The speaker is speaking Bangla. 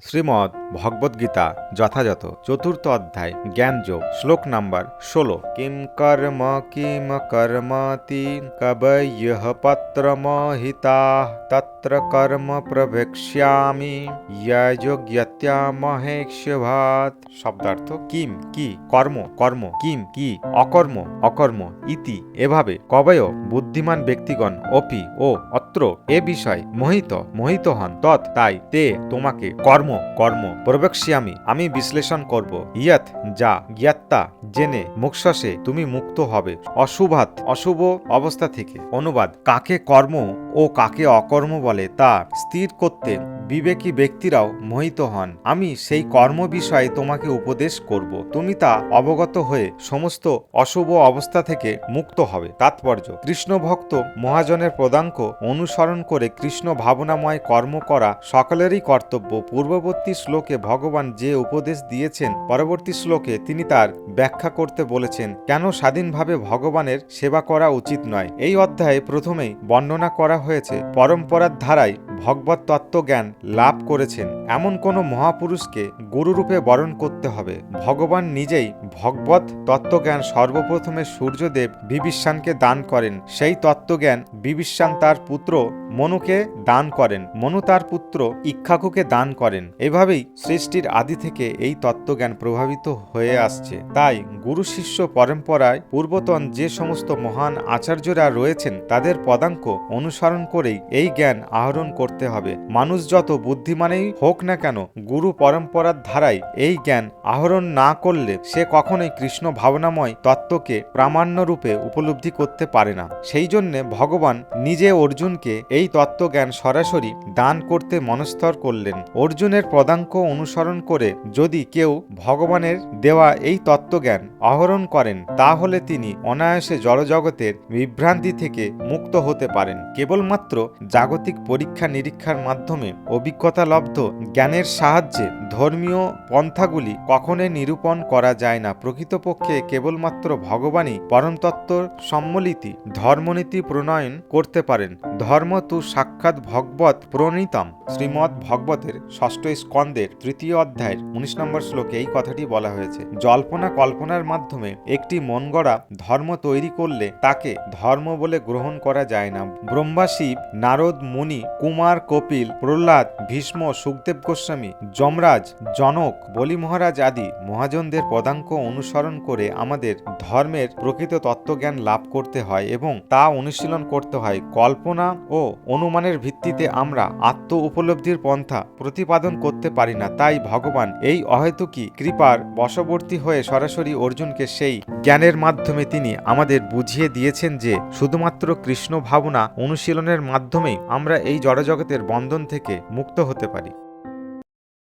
শ্রীমদ্ ভগবদ্গীতা যথাযথ চতুর্থ অধ্যায় জ্ঞানযোগ শ্লোক নাম্বার 16। কিম কর্মতি কবয়ঃ পত্রমোহিতাঃ তত্র কর্ম প্রবেক্ষ্যামি যযোগ্যত্যা মহেক্ষ্যভাৎ। শব্দার্থ কিম কি, কর্ম কর্ম, কিম কি, অকর্ম অকর্ম, ইতি এভাবে, কবয় বুদ্ধিমান ব্যক্তিগণ, অপি ও অত্র এ বিষয়, মোহিত হন, তৎ তাই, তে তোমাকে, কর্ম কর্ম, প্রবেক্ষ্যামি আমি বিশ্লেষণ করব, ইয়ৎ যা, জ্ঞাত্তা জেনে, মোক্ষসে তুমি মুক্ত হবে, অশুভাৎ অশুভ অবস্থা থেকে। অনুবাদ: কাকে কর্ম ও কাকে অকর্ম বলে তা স্থির করতে বিবেকী ব্যক্তিরাও মোহিত হন। আমি সেই কর্ম বিষয়ে তোমাকে উপদেশ করব, তুমি তা অবগত হয়ে সমস্ত অশুভ অবস্থা থেকে মুক্ত হবে। তাৎপর্য: কৃষ্ণ ভক্ত মহাজনের পদাঙ্ক অনুসরণ করে কৃষ্ণ ভাবনাময় কর্ম করা সকলেরই কর্তব্য। পূর্ববর্তী শ্লোকে ভগবান যে উপদেশ দিয়েছেন, পরবর্তী শ্লোকে তিনি তার ব্যাখ্যা করতে বলেছেন কেন স্বাধীনভাবে ভগবানের সেবা করা উচিত নয়। এই অধ্যায়ে প্রথমেই বর্ণনা করা হয়েছে পরম্পরার ধারায় ভগবত তত্ত্বজ্ঞান লাভ করেছেন এমন কোন মহাপুরুষকে গুরুরূপে বরণ করতে হবে। ভগবান নিজেই ভগবত তত্ত্বজ্ঞান সর্বপ্রথমে সূর্যদেব বিভীষণকে দান করেন। সেই তত্ত্বজ্ঞান বিভীষণ তার পুত্র মনুকে দান করেন, মনু তার পুত্র ইক্ষ্বাকুকে দান করেন। এভাবেই সৃষ্টির আদি থেকে এই তত্ত্বজ্ঞান প্রভাবিত হয়ে আসছে। তাই গুরু শিষ্য পরম্পরায় পূর্বতন যে সমস্ত মহান আচার্যরা রয়েছেন তাদের পদাঙ্ক অনুসরণ করেই এই জ্ঞান আহরণ করতে হবে। মানুষ যত বুদ্ধিমানেই হোক না কেন, গুরু পরম্পরার ধারায় এই জ্ঞান আহরণ না করলে সে কখনোই কৃষ্ণ ভাবনাময় তত্ত্বকে প্রামাণ্যরূপে উপলব্ধি করতে পারে না। সেই জন্যে ভগবান নিজে অর্জুনকে এই তত্ত্বজ্ঞান সরাসরি দান করতে মনস্থর করলেন। অর্জুনের পদাঙ্ক অনুসরণ করে যদি কেউ ভগবানের দেওয়া এই তত্ত্বজ্ঞান আহরণ করেন, তাহলে তিনি অনায়াসে জড়জগতের বিভ্রান্তি থেকে মুক্ত হতে পারেন। কেবলমাত্র জাগতিক পরীক্ষা নিরীক্ষার মাধ্যমে অভিজ্ঞতালব্ধ জ্ঞানের সাহায্যে ধর্মীয় পন্থাগুলি কখনোই নিরূপণ করা যায় না। প্রকৃতপক্ষে কেবলমাত্র ভগবানই পরমতত্ত্ব সম্মিলিত ধর্মনীতি প্রণয়ন করতে পারেন। ধর্ম তু সাক্ষাৎ ভগবত প্রণীতম। শ্রীমদ্ ভগবতের ষষ্ঠ স্কন্দের তৃতীয় অধ্যায়ের 19 নম্বর শ্লোকে এই কথাটি বলা হয়েছে। জল্পনা কল্পনার মাধ্যমে একটি মনগড়া ধর্ম তৈরি করলে তাকে ধর্ম বলে গ্রহণ করা যায় না। ব্রহ্মা, শিব, নারদ মুনি, কুমার, কপিল, প্রহ্লাদ, ভীষ্ম, সুখদেব গোস্বামী, যমরাজ, জনক, বলি মহারাজ আদি মহাজনদের পদাঙ্ক অনুসরণ করে আমাদের ধর্মের প্রকৃত তত্ত্বজ্ঞান লাভ করতে হয় এবং তা অনুশীলন করতে হয়। কল্পনা ও অনুমানের ভিত্তিতে আমরা আত্ম উপলব্ধির পন্থা প্রতিপাদন করতে পারি না। তাই ভগবান এই অহেতুকী কৃপার বশবর্তী হয়ে সরাসরি অর্জুনকে সেই জ্ঞানের মাধ্যমে তিনি আমাদের বুঝিয়ে দিয়েছেন যে শুধুমাত্র কৃষ্ণ ভাবনা অনুশীলনের মাধ্যমেই আমরা এই জড়জগতের বন্ধন থেকে মুক্ত হতে পারি।